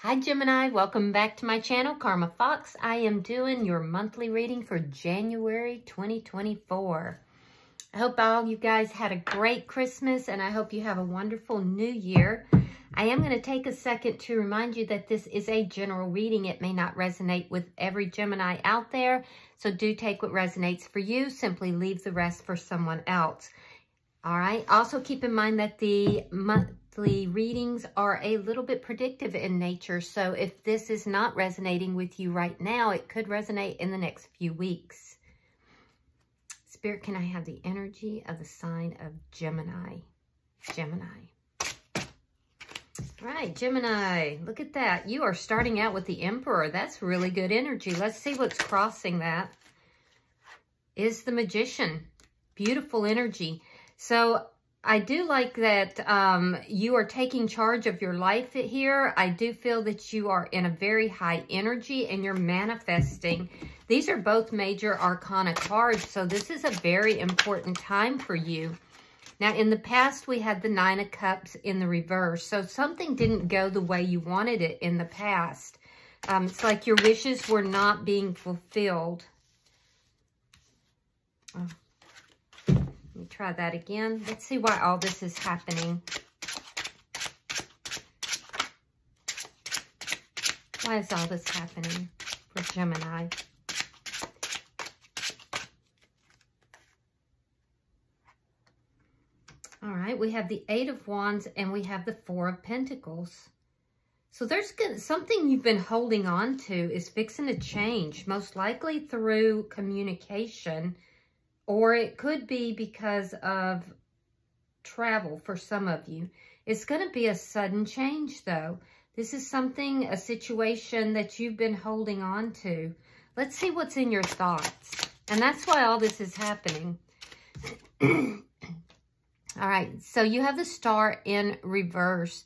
Hi Gemini, welcome back to my channel, Karma Fox. I am doing your monthly reading for January 2024. I hope all you guys had a great Christmas and I hope you have a wonderful new year. I am going to take a second to remind you that this is a general reading. It may not resonate with every Gemini out there, so do take what resonates for you. Simply leave the rest for someone else. All right. Also keep in mind that the monthly readings are a little bit predictive in nature. So if this is not resonating with you right now, it could resonate in the next few weeks. Spirit, can I have the energy of the sign of Gemini? Gemini. All right, Gemini, look at that. You are starting out with the Emperor. That's really good energy. Let's see what's crossing that. Is the Magician. Beautiful energy. So I do like that you are taking charge of your life here. I do feel that you are in a very high energy and you're manifesting. These are both major arcana cards, so this is a very important time for you. Now, in the past, we had the Nine of Cups in the reverse, so something didn't go the way you wanted it in the past. It's like your wishes were not being fulfilled. Oh. Let me try that again. Let's see why all this is happening. Why is all this happening for Gemini? All right, we have the Eight of Wands and we have the Four of Pentacles. So there's something you've been holding on to is fixing to change, most likely through communication. Or it could be because of travel for some of you. It's going to be a sudden change, though. This is something, a situation that you've been holding on to. Let's see what's in your thoughts. And that's why all this is happening. All right, so you have the Star in reverse.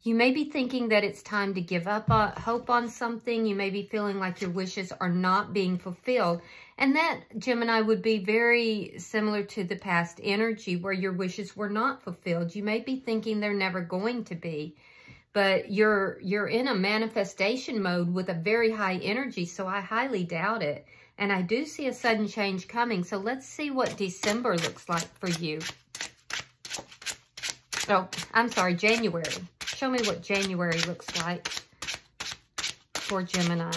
You may be thinking that it's time to give up hope on something. You may be feeling like your wishes are not being fulfilled. And that, Gemini, would be very similar to the past energy where your wishes were not fulfilled. You may be thinking they're never going to be. But you're in a manifestation mode with a very high energy, so I highly doubt it. And I do see a sudden change coming. So let's see what December looks like for you. Oh, I'm sorry, January. Show me what January looks like for Gemini.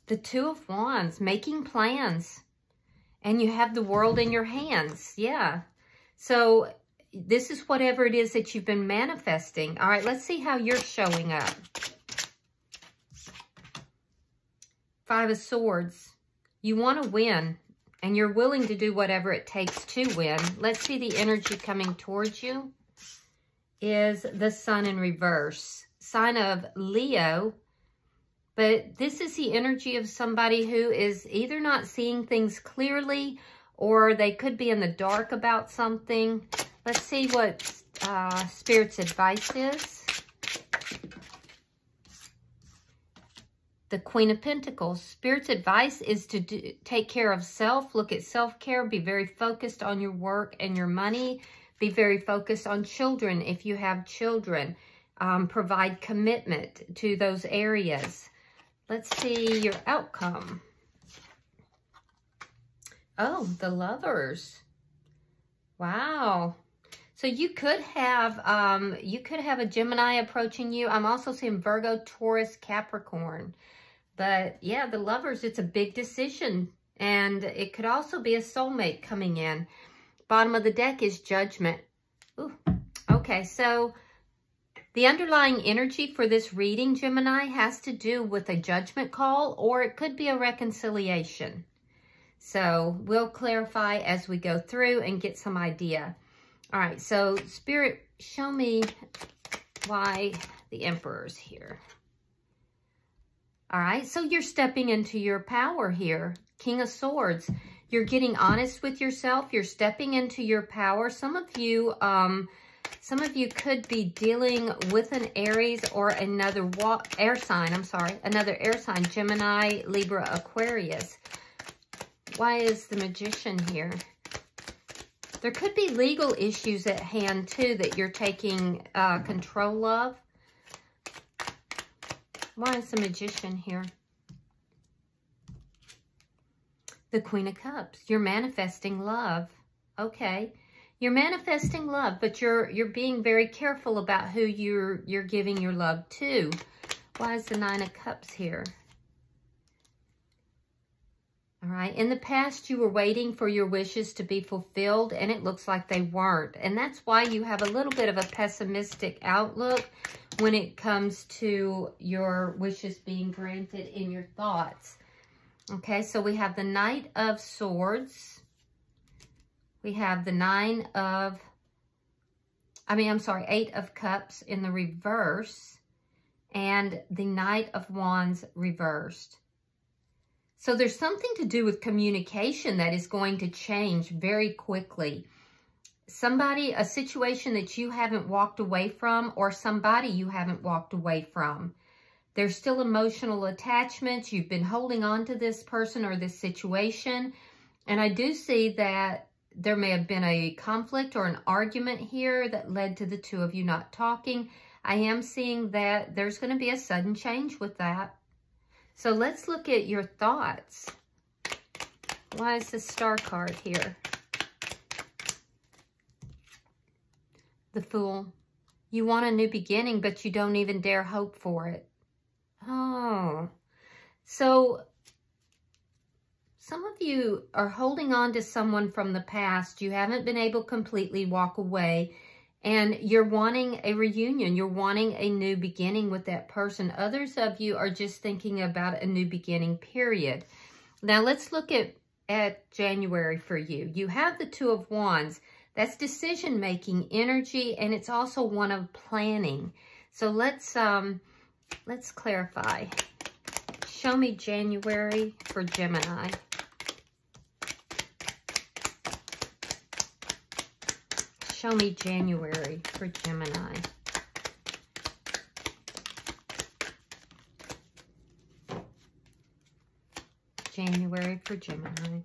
The Two of Wands, making plans. And you have the world in your hands. Yeah. So this is whatever it is that you've been manifesting. All right, let's see how you're showing up. Five of Swords. You want to win. And you're willing to do whatever it takes to win. Let's see the energy coming towards you. Is the Sun in reverse. Sign of Leo. But this is the energy of somebody who is either not seeing things clearly or they could be in the dark about something. Let's see what Spirit's advice is. The Queen of Pentacles. Spirit's advice is to take care of self. Look at self-care. Be very focused on your work and your money. Be very focused on children if you have children. Provide commitment to those areas. Let's see your outcome. Oh, the Lovers. Wow. So you could have a Gemini approaching you. I'm also seeing Virgo, Taurus, Capricorn. But yeah, the Lovers, it's a big decision. And it could also be a soulmate coming in. Bottom of the deck is Judgment. Ooh. Okay, so the underlying energy for this reading, Gemini, has to do with a judgment call, or it could be a reconciliation. So we'll clarify as we go through and get some idea. All right, so Spirit, show me why the Emperor's here. All right, so you're stepping into your power here. King of Swords. You're getting honest with yourself. You're stepping into your power. Some of you could be dealing with an Aries or another air sign. Another air sign. Gemini, Libra, Aquarius. Why is the Magician here? There could be legal issues at hand, too, that you're taking control of. Why is the Magician here? The Queen of Cups. You're manifesting love. Okay. You're manifesting love, but you're being very careful about who you're giving your love to. Why is the Nine of Cups here? All right. In the past, you were waiting for your wishes to be fulfilled, and it looks like they weren't. And that's why you have a little bit of a pessimistic outlook when it comes to your wishes being granted in your thoughts. Okay, so we have the Knight of Swords. We have the Eight of Cups in the reverse, and the Knight of Wands reversed. So there's something to do with communication that is going to change very quickly. A situation that you haven't walked away from, or somebody you haven't walked away from. There's still emotional attachments. You've been holding on to this person or this situation. And I do see that there may have been a conflict or an argument here that led to the two of you not talking. I am seeing that there's going to be a sudden change with that. So let's look at your thoughts. Why is the Star card here? The Fool. You want a new beginning, but you don't even dare hope for it. Oh, so some of you are holding on to someone from the past. You haven't been able to completely walk away, and you're wanting a reunion. You're wanting a new beginning with that person. Others of you are just thinking about a new beginning, period. Now, let's look at January for you. You have the Two of Wands. That's decision-making energy, and it's also one of planning. So let's clarify. Show me January for Gemini. Show me January for Gemini. January for Gemini.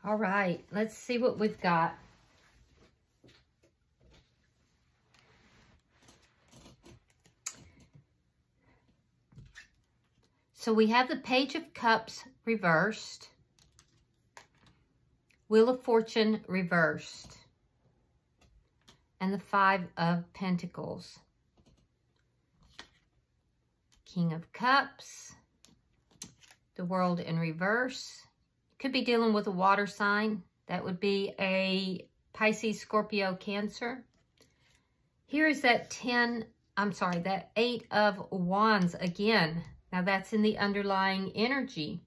All right, let's see what we've got. So we have the Page of Cups reversed, Wheel of Fortune reversed, and the Five of Pentacles. King of Cups, the World in reverse. Could be dealing with a water sign. That would be a Pisces, Scorpio, Cancer. Here is that that Eight of Wands again. Now that's in the underlying energy.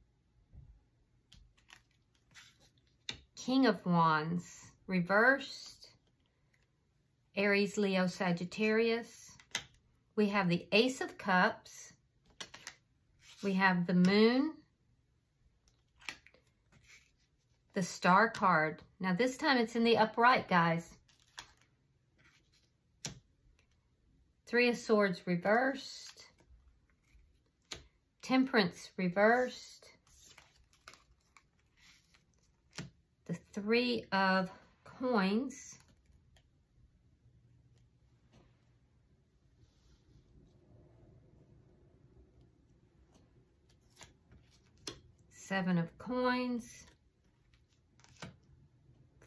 King of Wands reversed. Aries, Leo, Sagittarius. We have the Ace of Cups. We have the Moon. The Star card. Now this time it's in the upright, guys. Three of Swords reversed. Temperance reversed. The Three of Coins. Seven of Coins.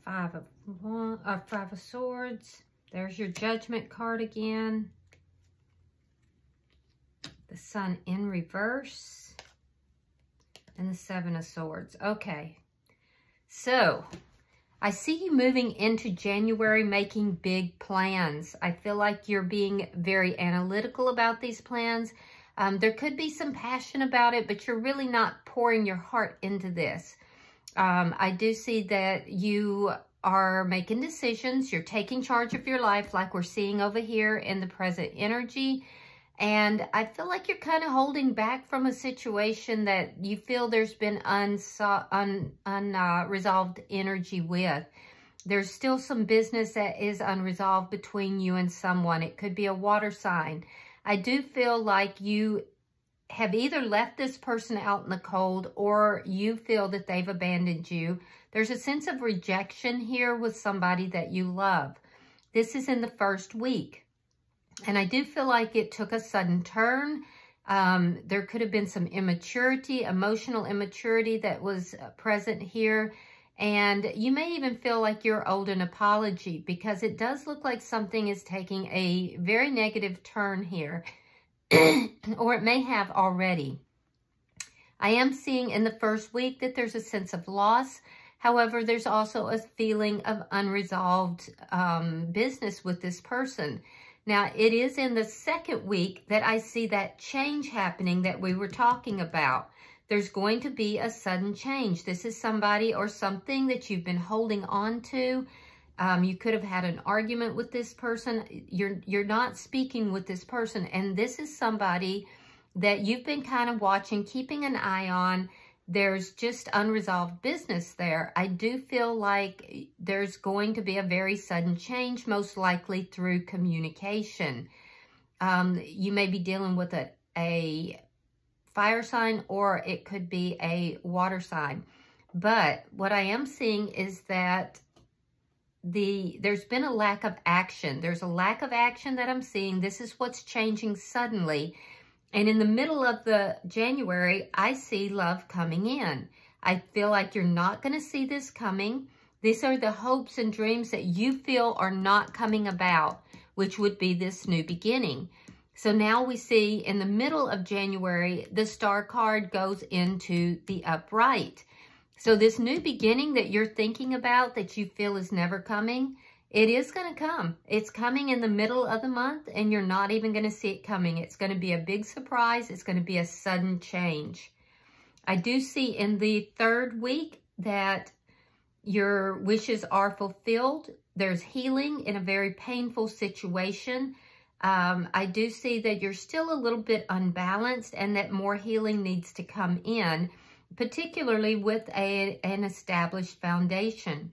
Five of Swords. There's your Judgment card again. The Sun in reverse. And the Seven of Swords. Okay. So, I see you moving into January making big plans. I feel like you're being very analytical about these plans. There could be some passion about it, but you're really not pouring your heart into this. I do see that you are making decisions. You're taking charge of your life like we're seeing over here in the present energy. And I feel like you're kind of holding back from a situation that you feel there's been unresolved energy with. There's still some business that is unresolved between you and someone. It could be a water sign. I do feel like you have either left this person out in the cold or you feel that they've abandoned you. There's a sense of rejection here with somebody that you love. This is in the first week. And I do feel like it took a sudden turn. There could have been some immaturity, emotional immaturity that was present here. And you may even feel like you're owed an apology because it does look like something is taking a very negative turn here. Or it may have already. I am seeing in the first week that there's a sense of loss. However, there's also a feeling of unresolved business with this person. Now, it is in the second week that I see that change happening that we were talking about. There's going to be a sudden change. This is somebody or something that you've been holding on to. You could have had an argument with this person. You're not speaking with this person. And this is somebody that you've been kind of watching, keeping an eye on. There's just unresolved business there. I do feel like there's going to be a very sudden change, most likely through communication. You may be dealing with a fire sign, or it could be a water sign. But what I am seeing is that there's been a lack of action. There's a lack of action that I'm seeing. This is what's changing suddenly. And in the middle of the January, I see love coming in. I feel like you're not going to see this coming. These are the hopes and dreams that you feel are not coming about, which would be this new beginning. So now we see in the middle of January, the Star card goes into the upright. So this new beginning that you're thinking about that you feel is never coming, it is going to come. It's coming in the middle of the month and you're not even going to see it coming. It's going to be a big surprise. It's going to be a sudden change. I do see in the third week that your wishes are fulfilled. There's healing in a very painful situation. I do see that you're still a little bit unbalanced and that more healing needs to come in, particularly with an established foundation.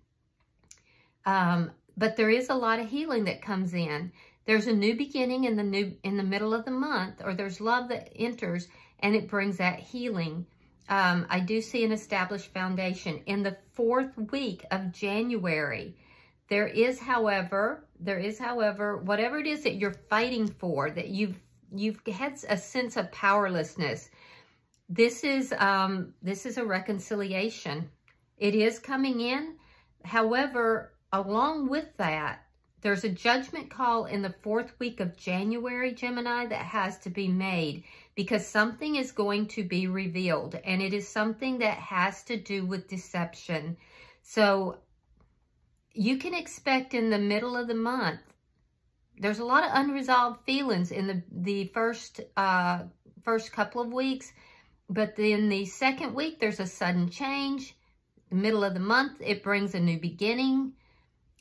But there is a lot of healing that comes in. There's a new beginning in the middle of the month, or there's love that enters and it brings that healing. I do see an established foundation. In the fourth week of January, there is, however, whatever it is that you're fighting for, that you've had a sense of powerlessness. This is a reconciliation. It is coming in. However, along with that, there's a judgment call in the fourth week of January, Gemini, that has to be made because something is going to be revealed, and it is something that has to do with deception. So you can expect in the middle of the month, there's a lot of unresolved feelings in the first couple of weeks, but then the second week, there's a sudden change. The middle of the month, it brings a new beginning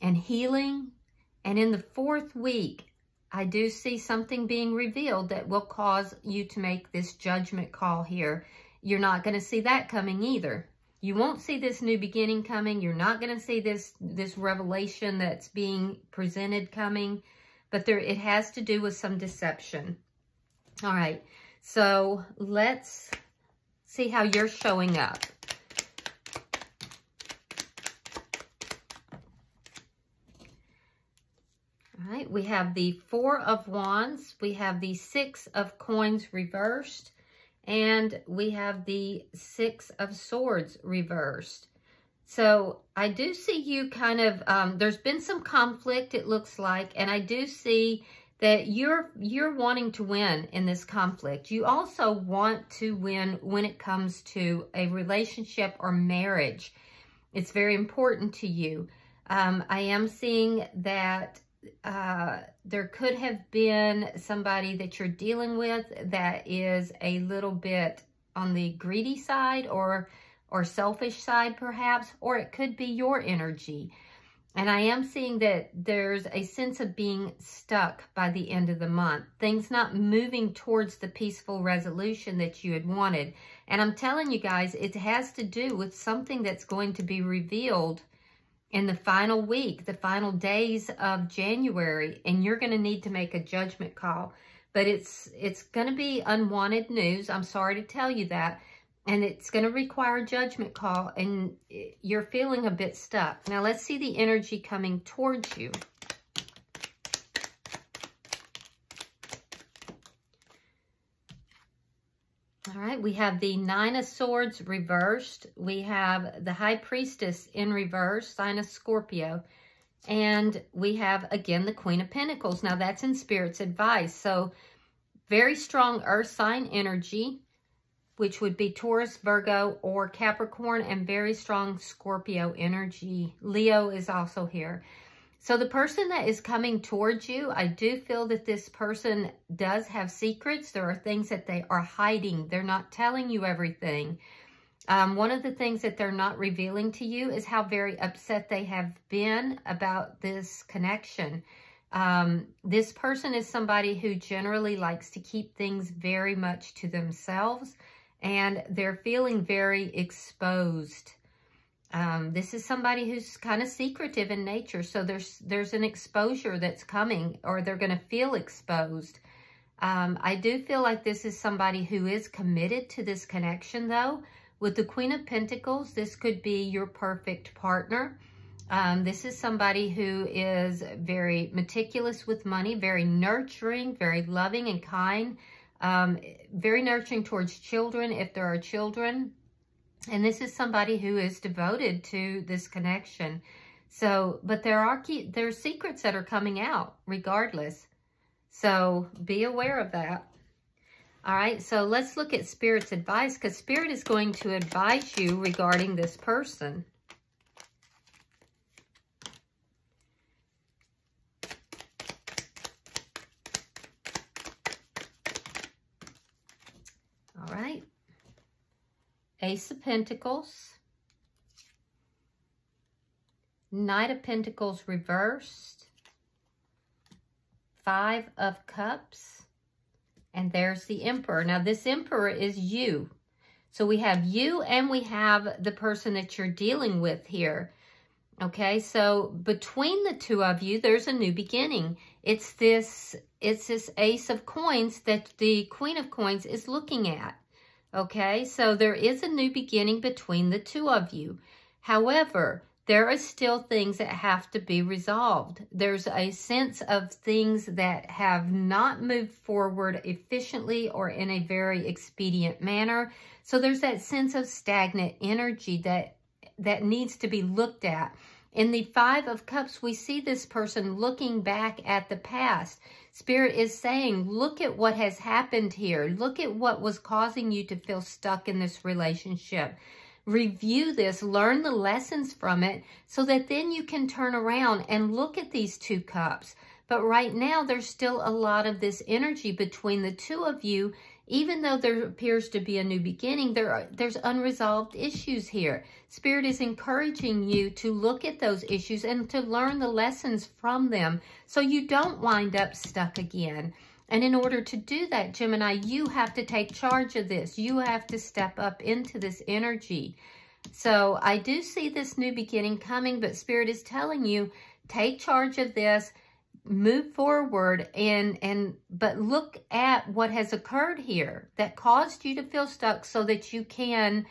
and healing. And in the fourth week, I do see something being revealed that will cause you to make this judgment call here. You're not going to see that coming either. You won't see this new beginning coming. You're not going to see this revelation that's being presented coming. But it has to do with some deception. All right. So let's see how you're showing up. All right, we have the Four of Wands, we have the Six of Coins reversed, and we have the Six of Swords reversed. So I do see you kind of, there's been some conflict, it looks like, and I do see that you're wanting to win in this conflict. You also want to win when it comes to a relationship or marriage. It's very important to you. I am seeing that there could have been somebody that you're dealing with that is a little bit on the greedy side or selfish side perhaps, or it could be your energy. And I am seeing that there's a sense of being stuck by the end of the month. Things not moving towards the peaceful resolution that you had wanted. And I'm telling you guys, it has to do with something that's going to be revealed in the final week, the final days of January, and you're going to need to make a judgment call. but it's going to be unwanted news. I'm sorry to tell you that. And it's going to require a judgment call, and you're feeling a bit stuck. Now, let's see the energy coming towards you. All right, we have the Nine of Swords reversed. We have the High Priestess in reverse, sign of Scorpio. And we have, again, the Queen of Pentacles. Now, that's in Spirit's advice. So, very strong earth sign energy, which would be Taurus, Virgo, or Capricorn, and very strong Scorpio energy. Leo is also here. So the person that is coming towards you, I do feel that this person does have secrets. There are things that they are hiding. They're not telling you everything. One of the things that they're not revealing to you is how very upset they have been about this connection. This person is somebody who generally likes to keep things very much to themselves, and they're feeling very exposed. This is somebody who's kind of secretive in nature, so there's an exposure that's coming, or they're going to feel exposed. I do feel like this is somebody who is committed to this connection, though. With the Queen of Pentacles, this could be your perfect partner. This is somebody who is very meticulous with money, very nurturing, very loving and kind, very nurturing towards children if there are children. And this is somebody who is devoted to this connection. So, but there are secrets that are coming out regardless. So be aware of that. All right, so let's look at Spirit's advice, because Spirit is going to advise you regarding this person. All right. Ace of Pentacles, Knight of Pentacles reversed, Five of Cups, and there's the Emperor. Now, this Emperor is you. So we have you and we have the person that you're dealing with here. Okay, so between the two of you, there's a new beginning. It's this Ace of Coins that the Queen of Coins is looking at. Okay, so there is a new beginning between the two of you. However, there are still things that have to be resolved. There's a sense of things that have not moved forward efficiently or in a very expedient manner. So there's that sense of stagnant energy that needs to be looked at. In the Five of Cups, we see this person looking back at the past. Spirit is saying, look at what has happened here. Look at what was causing you to feel stuck in this relationship. Review this, learn the lessons from it, so that then you can turn around and look at these two cups. But right now, there's still a lot of this energy between the two of you. Even though there appears to be a new beginning, there's unresolved issues here. Spirit is encouraging you to look at those issues and to learn the lessons from them so you don't wind up stuck again. And in order to do that, Gemini, you have to take charge of this. You have to step up into this energy. So I do see this new beginning coming, but Spirit is telling you, take charge of this. Move forward but look at what has occurred here that caused you to feel stuck so that you can,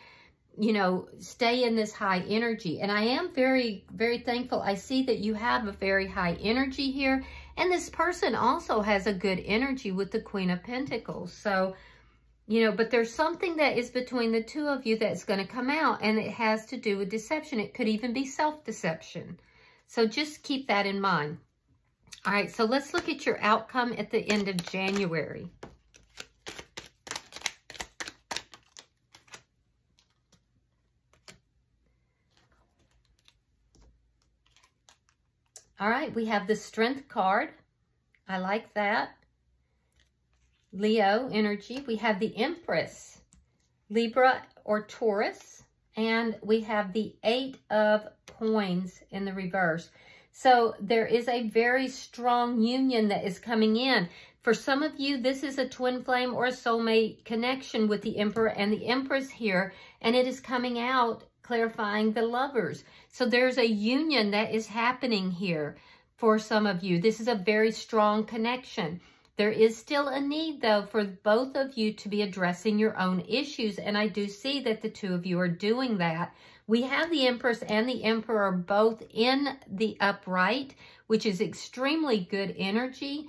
stay in this high energy. And I am very, very thankful. I see that you have a very high energy here. And this person also has a good energy with the Queen of Pentacles. So, but there's something that is between the two of you that's going to come out, and it has to do with deception. It could even be self-deception. So just keep that in mind. All right, so let's look at your outcome at the end of January. All right, we have the Strength card. I like that. Leo energy. We have the Empress, Libra or Taurus. And we have the Eight of Coins in the reverse. So there is a very strong union that is coming in. For some of you, this is a twin flame or a soulmate connection with the Emperor and the Empress here. And it is coming out clarifying the Lovers. So there's a union that is happening here for some of you. This is a very strong connection. There is still a need, though, for both of you to be addressing your own issues, and I do see that the two of you are doing that. We have the Empress and the Emperor both in the upright, which is extremely good energy,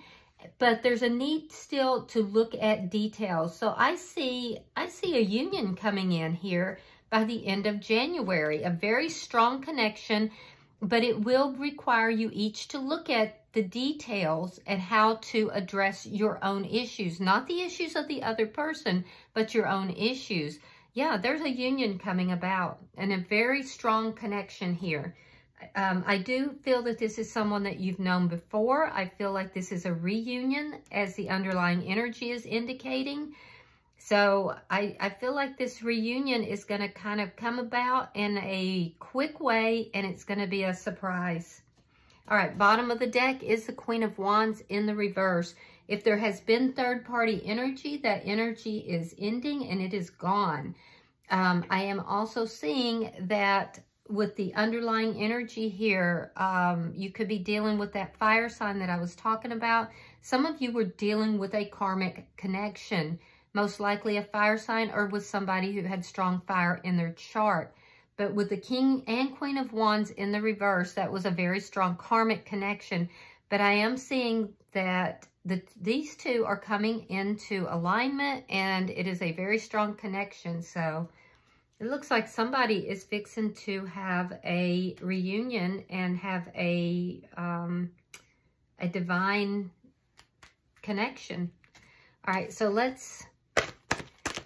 but there's a need still to look at details. So I see a union coming in here by the end of January, a very strong connection, but it will require you each to look at the details and how to address your own issues, not the issues of the other person, but your own issues. Yeah, there's a union coming about and a very strong connection here. I do feel that this is someone that you've known before. I feel like this is a reunion as the underlying energy is indicating. So I feel like this reunion is going to kind of come about in a quick way, and it's going to be a surprise. All right, bottom of the deck is the Queen of Wands in the reverse. If there has been third-party energy, that energy is ending and it is gone. I am also seeing that with the underlying energy here, you could be dealing with that fire sign that I was talking about. Some of you were dealing with a karmic connection, most likely a fire sign or with somebody who had strong fire in their chart. But with the King and Queen of Wands in the reverse, that was a very strong karmic connection. But I am seeing that these two are coming into alignment, and it is a very strong connection. So it looks like somebody is fixing to have a reunion and have a divine connection. All right, so let's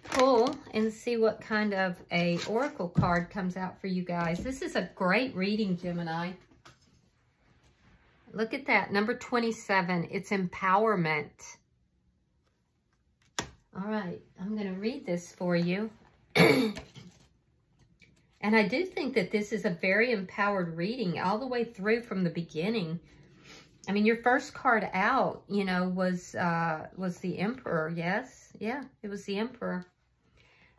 pull and see what kind of a oracle card comes out for you guys. This is a great reading, Gemini. Look at that, number 27. It's empowerment. All right, I'm going to read this for you. And I do think that this is a very empowered reading all the way through from the beginning. I mean, your first card out, you know, was the Emperor, yes? Yeah, it was the Emperor.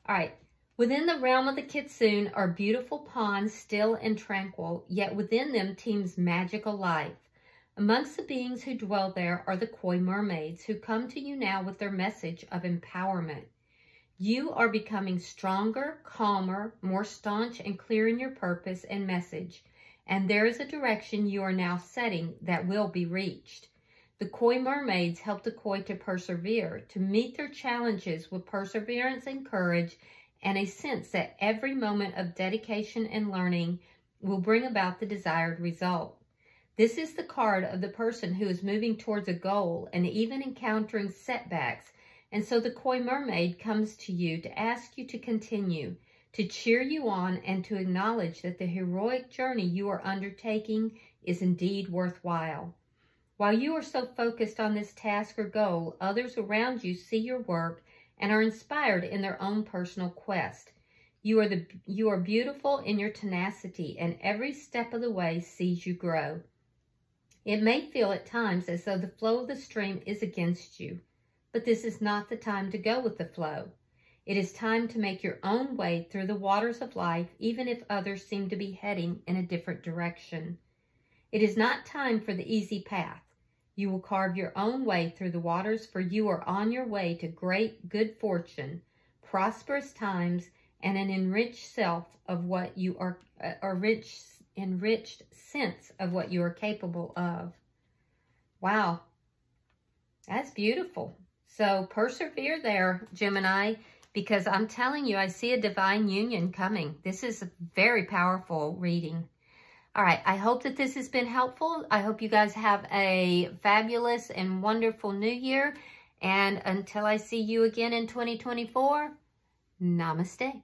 All right. Within the realm of the Kitsune are beautiful ponds, still and tranquil, yet within them teems magical life. Amongst the beings who dwell there are the koi mermaids, who come to you now with their message of empowerment. You are becoming stronger, calmer, more staunch and clear in your purpose and message, and there is a direction you are now setting that will be reached. The koi mermaids help the koi to persevere, to meet their challenges with perseverance and courage, and a sense that every moment of dedication and learning will bring about the desired result. This is the card of the person who is moving towards a goal and even encountering setbacks. And so the koi mermaid comes to you to ask you to continue, to cheer you on, and to acknowledge that the heroic journey you are undertaking is indeed worthwhile. While you are so focused on this task or goal, others around you see your work and are inspired in their own personal quest. You are beautiful in your tenacity, and every step of the way sees you grow. It may feel at times as though the flow of the stream is against you, but this is not the time to go with the flow. It is time to make your own way through the waters of life, even if others seem to be heading in a different direction. It is not time for the easy path. You will carve your own way through the waters, for you are on your way to great good fortune, prosperous times, and an enriched self of what you are, enriched sense of what you are capable of. Wow, that's beautiful. So persevere there, Gemini, because I'm telling you, I see a divine union coming. This is a very powerful reading. All right, I hope that this has been helpful. I hope you guys have a fabulous and wonderful new year. And until I see you again in 2024, namaste.